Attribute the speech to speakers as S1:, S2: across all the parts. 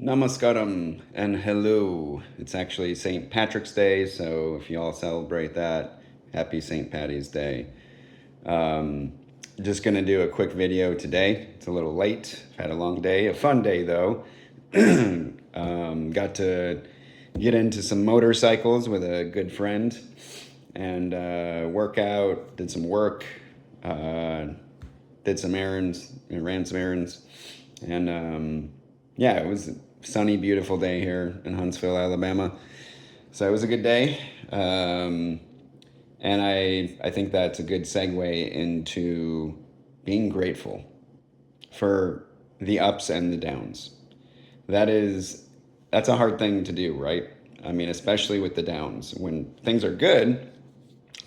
S1: Namaskaram and hello. It's actually St. Patrick's Day, so if you all celebrate that, happy St. Patty's Day. Um, just gonna do a quick video today. It's a little late. I've had a long day, a fun day though. Got to get into some motorcycles with a good friend and work out, did some work, uh, did some errands, ran some errands, and yeah, it was a sunny, beautiful day here in Huntsville, Alabama. So it was a good day, and I think that's a good segue into being grateful for the ups and the downs. That is that's a hard thing to do, right? I mean, especially with the downs. When things are good,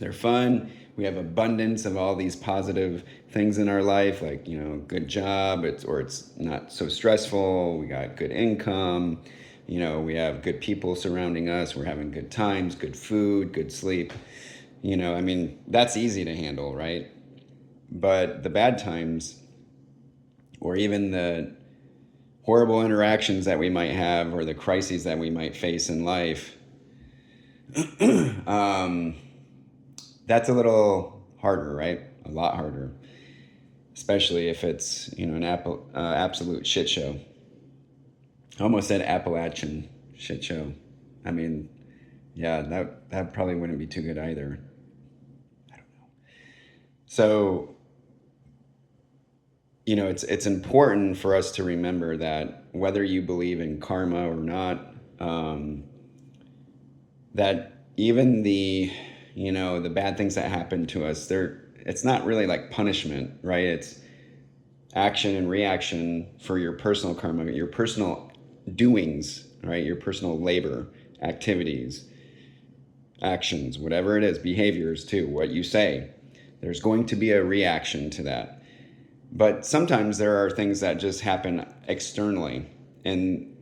S1: they're fun. We have abundance of all these positive things in our life, like good job. It's not so stressful. We got good income. We have good people surrounding us. We're having good times, good food, good sleep. I mean, that's easy to handle, right? But the bad times, or even the horrible interactions that we might have, or the crises that we might face in life, um, that's a little harder, right? A lot harder, especially if it's an absolute shit show. I almost said Appalachian shit show. I mean, yeah, that probably wouldn't be too good either. I don't know. So it's important for us to remember that whether you believe in karma or not, that even the bad things that happen to us, it's not really like punishment, right? It's action and reaction for your personal karma, your personal doings, right? Your personal labor, activities, actions, whatever it is, behaviors too, what you say. There's going to be a reaction to that. But sometimes there are things that just happen externally. And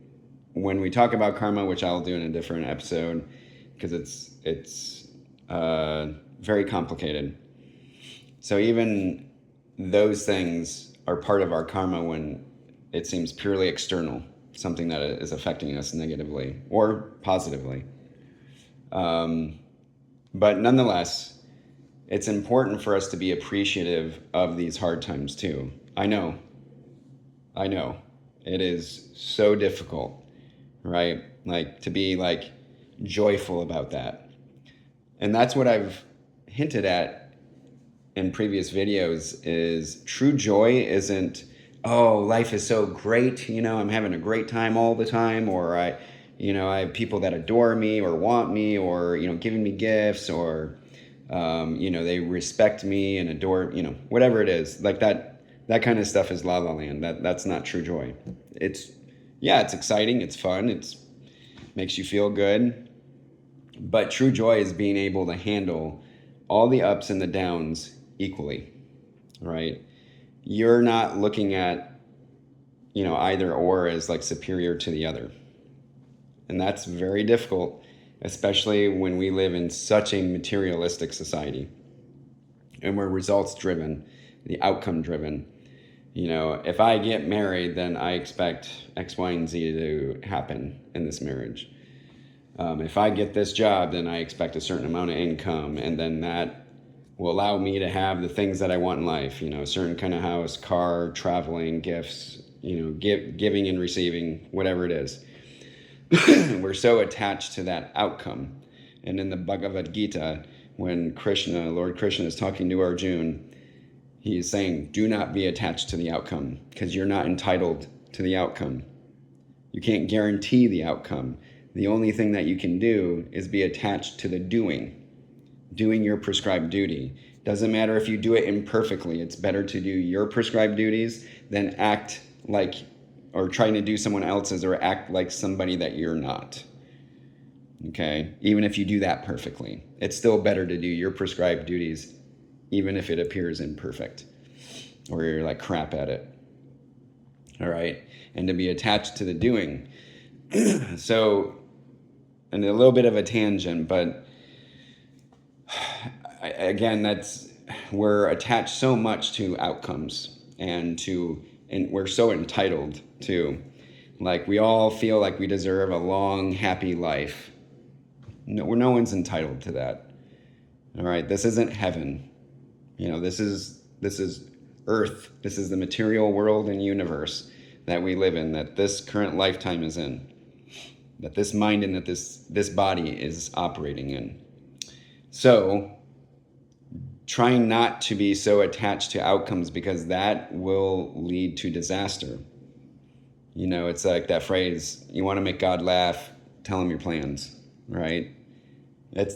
S1: when we talk about karma, which I'll do in a different episode, because it's very complicated. So even those things are part of our karma when it seems purely external, something that is affecting us negatively or positively. But nonetheless, it's important for us to be appreciative of these hard times too. I know, it is so difficult, right? Like to be like joyful about that. And that's what I've hinted at in previous videos is true joy isn't, oh, life is so great, I'm having a great time all the time, or I have people that adore me or want me or, giving me gifts or, they respect me and adore, whatever it is. Like that kind of stuff is la la land. That's not true joy. It's exciting, it's fun, it makes you feel good. But true joy is being able to handle all the ups and the downs equally, right? You're not looking at, either or as like superior to the other. And that's very difficult, especially when we live in such a materialistic society and we're results driven, the outcome driven. If I get married, then I expect X, Y, and Z to happen in this marriage. If I get this job, then I expect a certain amount of income, and then that will allow me to have the things that I want in life, a certain kind of house, car, traveling, gifts, giving and receiving, whatever it is. We're so attached to that outcome. And in the Bhagavad Gita, when Lord Krishna is talking to Arjuna, he is saying, do not be attached to the outcome because you're not entitled to the outcome. You can't guarantee the outcome. The only thing that you can do is be attached to the doing your prescribed duty. Doesn't matter if you do it imperfectly. It's better to do your prescribed duties than act like or trying to do someone else's or act like somebody that you're not. Okay? Even if you do that perfectly, it's still better to do your prescribed duties even if it appears imperfect or you're like crap at it. All right? And to be attached to the doing. So, and a little bit of a tangent, but again, we're attached so much to outcomes and we're so entitled to Like we all feel like we deserve a long, happy life. No one's entitled to that. All right, this isn't heaven. This is earth. This is the material world and universe that we live in, that this current lifetime is in, that this mind and that this body is operating in. So trying not to be so attached to outcomes, because that will lead to disaster. It's like that phrase, you want to make God laugh, tell him your plans, right? It's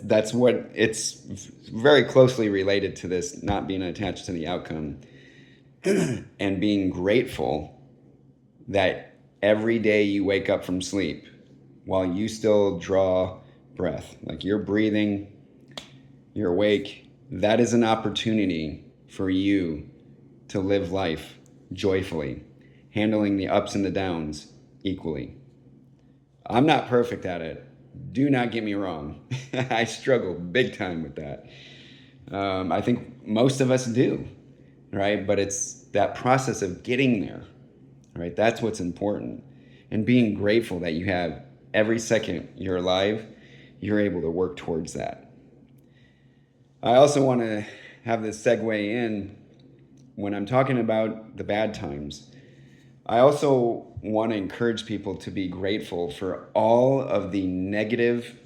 S1: very closely related to this not being attached to the outcome and being grateful that every day you wake up from sleep while you still draw breath, like you're breathing, you're awake, that is an opportunity for you to live life joyfully, handling the ups and the downs equally. I'm not perfect at it. Do not get me wrong. I struggle big time with that. I think most of us do, right? But it's that process of getting there, right? That's what's important. And being grateful that you have every second you're alive, you're able to work towards that. I also want to have this segue in when I'm talking about the bad times. I also want to encourage people to be grateful for all of the negative,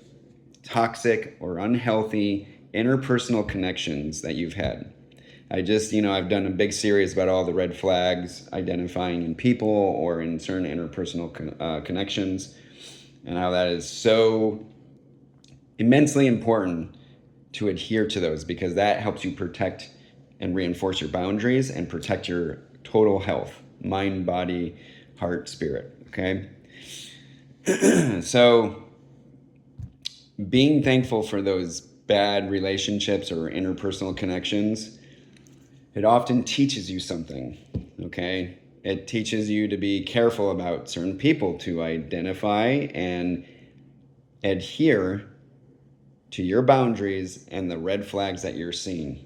S1: toxic, or unhealthy interpersonal connections that you've had. I've done a big series about all the red flags identifying in people or in certain interpersonal connections, and how that is so immensely important to adhere to those, because that helps you protect and reinforce your boundaries and protect your total health, mind, body, heart, spirit, okay? So being thankful for those bad relationships or interpersonal connections, it often teaches you something, okay? It teaches you to be careful about certain people, to identify and adhere to your boundaries and the red flags that you're seeing,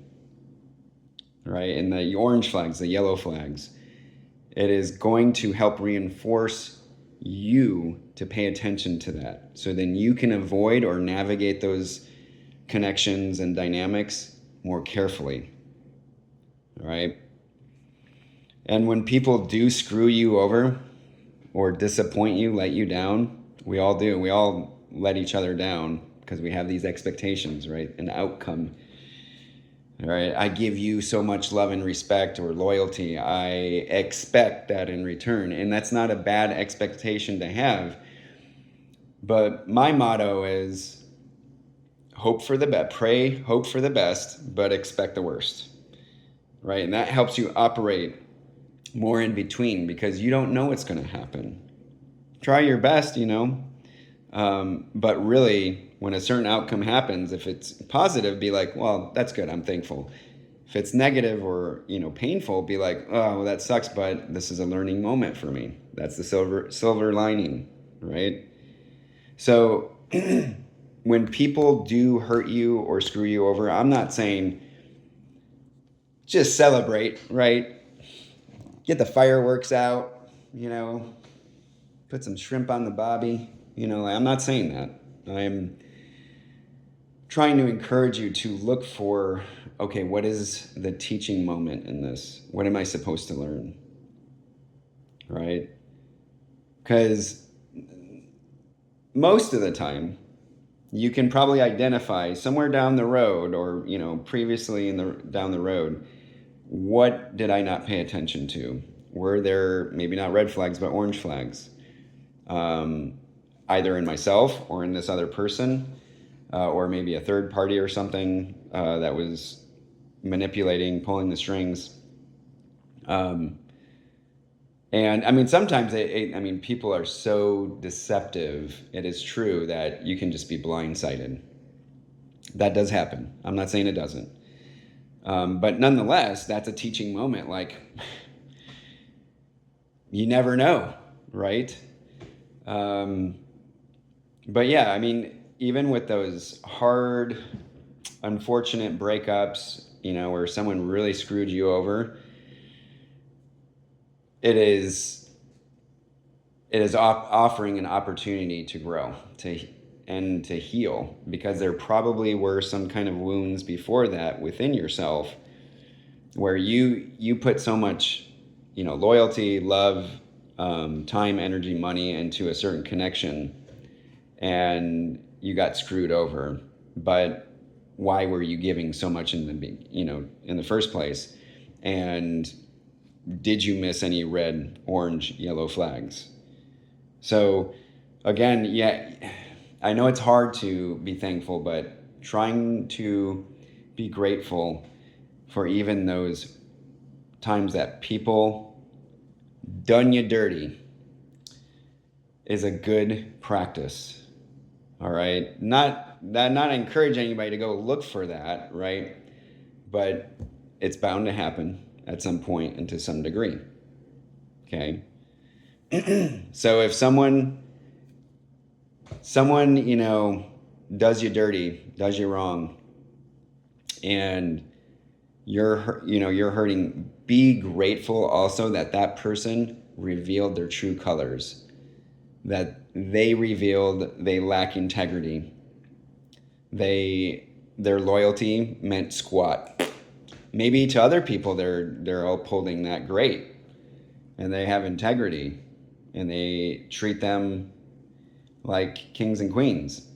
S1: right? And the orange flags, the yellow flags. It is going to help reinforce you to pay attention to that. So then you can avoid or navigate those connections and dynamics more carefully, right? And when people do screw you over or disappoint you, let you down, we all do. We all let each other down because we have these expectations, right? An outcome. All right, I give you so much love and respect or loyalty. I expect that in return. And that's not a bad expectation to have. But my motto is hope for the best, pray, hope for the best, but expect the worst. Right? And that helps you operate more in between, because you don't know what's going to happen. Try your best, but really, when a certain outcome happens, if it's positive, be like, well, that's good, I'm thankful. If it's negative or painful, be like, oh, well, that sucks, but this is a learning moment for me. That's the silver lining, right? So when people do hurt you or screw you over, I'm not saying just celebrate, right? Get the fireworks out, put some shrimp on the bobby. I'm not saying that. I'm trying to encourage you to look for, okay, what is the teaching moment in this? What am I supposed to learn? Right? Because most of the time, you can probably identify somewhere down the road or, previously down the road, what did I not pay attention to? Were there maybe not red flags, but orange flags? Either in myself or in this other person, or maybe a third party or something that was manipulating, pulling the strings. And I mean, sometimes people are so deceptive. It is true that you can just be blindsided. That does happen. I'm not saying it doesn't. But nonetheless, that's a teaching moment. Like, you never know, right? But yeah, I mean, even with those hard, unfortunate breakups, where someone really screwed you over, it is it is offering an opportunity to grow, to heal, because there probably were some kind of wounds before that within yourself where you put so much, loyalty, love, time, energy, money into a certain connection, and you got screwed over. But why were you giving so much in the first place? And did you miss any red, orange, yellow flags? So again, yeah, I know it's hard to be thankful, but trying to be grateful for even those times that people done you dirty is a good practice. All right. Not encourage anybody to go look for that, right? But it's bound to happen at some point and to some degree. Okay. So if someone does you dirty, does you wrong, and you're hurting, be grateful also that that person revealed their true colors, that they lack integrity, their loyalty meant squat. Maybe to other people they're upholding that great, and they have integrity, and they treat them like kings and queens.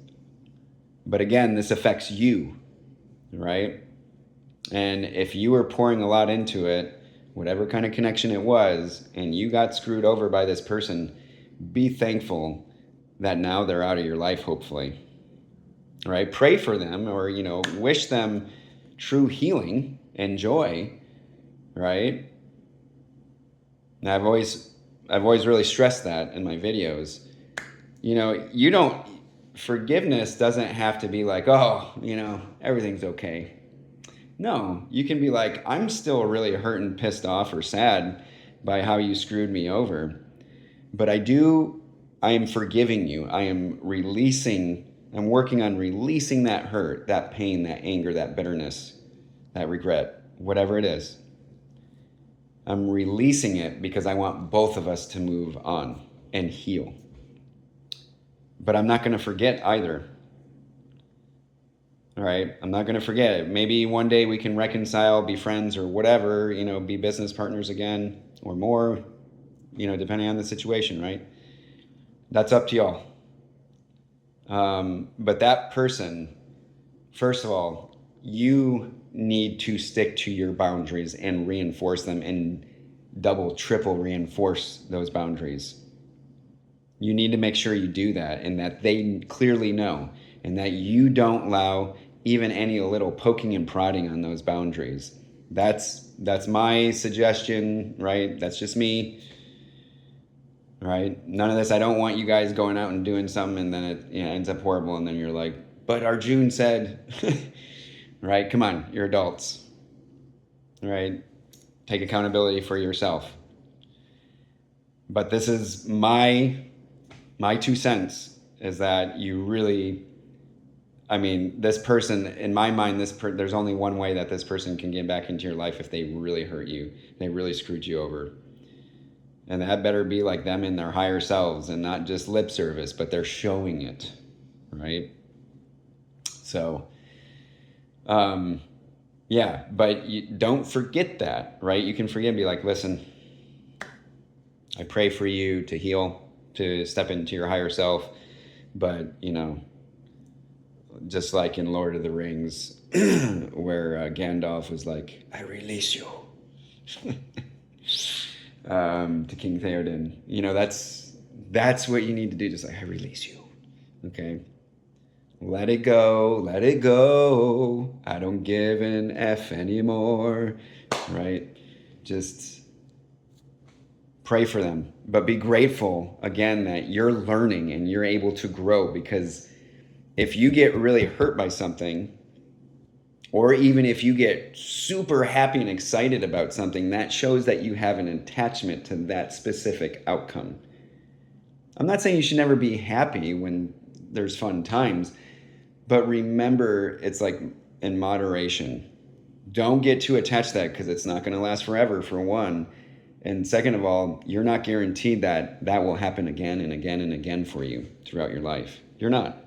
S1: But again, this affects you, right? And if you were pouring a lot into it, whatever kind of connection it was, and you got screwed over by this person, be thankful that now they're out of your life, hopefully. Right? Pray for them, or, wish them true healing and joy, right? And I've always really stressed that in my videos. Forgiveness doesn't have to be like, oh, everything's okay. No, you can be like, I'm still really hurt and pissed off or sad by how you screwed me over. But I am forgiving you. I'm working on releasing that hurt, that pain, that anger, that bitterness, that regret, whatever it is. I'm releasing it because I want both of us to move on and heal. But I'm not going to forget either. All right, I'm not going to forget it. Maybe one day we can reconcile, be friends or whatever, be business partners again or more, depending on the situation, right? That's up to y'all. But that person, first of all, you need to stick to your boundaries and reinforce them, and double, triple reinforce those boundaries. You need to make sure you do that, and that they clearly know, and that you don't allow even any little poking and prodding on those boundaries. That's my suggestion, right? That's just me, right? None of this. I don't want you guys going out and doing something and then it ends up horrible, and then you're like, but Arjun said, right? Come on, you're adults, right? Take accountability for yourself. But this is my 2 cents, is that you really, this person, in my mind, there's only one way that this person can get back into your life: if they really hurt you, they really screwed you over. And that better be like them in their higher selves, and not just lip service, but they're showing it, right? So, yeah, but you don't forget that, right? You can forget and be like, listen, I pray for you to heal, to step into your higher self. But, just like in Lord of the Rings, where Gandalf was like, I release you. To King Theoden. That's what you need to do. Just like, I release you. Okay? Let it go. Let it go. I don't give an F anymore. Right? Just pray for them. But be grateful, again, that you're learning and you're able to grow. Because if you get really hurt by something, or even if you get super happy and excited about something, that shows that you have an attachment to that specific outcome. I'm not saying you should never be happy when there's fun times, but remember, it's like in moderation. Don't get too attached to that, because it's not going to last forever, for one. And second of all, you're not guaranteed that that will happen again and again and again for you throughout your life. You're not.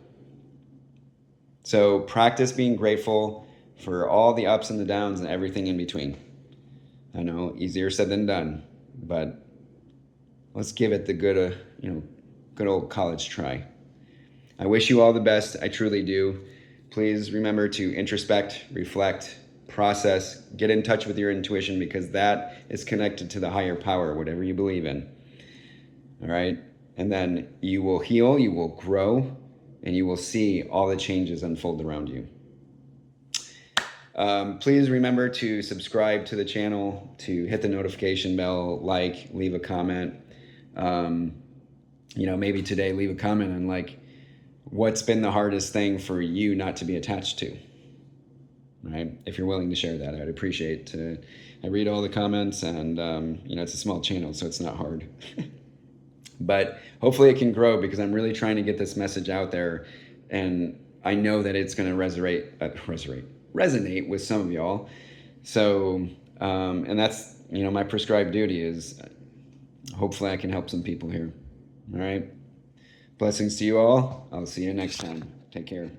S1: So practice being grateful for all the ups and the downs and everything in between. I know, easier said than done, but let's give it the good, good old college try. I wish you all the best. I truly do. Please remember to introspect, reflect, process, get in touch with your intuition, because that is connected to the higher power, whatever you believe in. All right? And then you will heal, you will grow, and you will see all the changes unfold around you. Please remember to subscribe to the channel, to hit the notification bell, like, leave a comment. Maybe today leave a comment on like, what's been the hardest thing for you not to be attached to, right? If you're willing to share that, I'd appreciate it. I read all the comments, and it's a small channel, so it's not hard. But hopefully it can grow, because I'm really trying to get this message out there, and I know that it's going to resonate with some of y'all. So, and that's, my prescribed duty is hopefully I can help some people here. All right. Blessings to you all. I'll see you next time. Take care.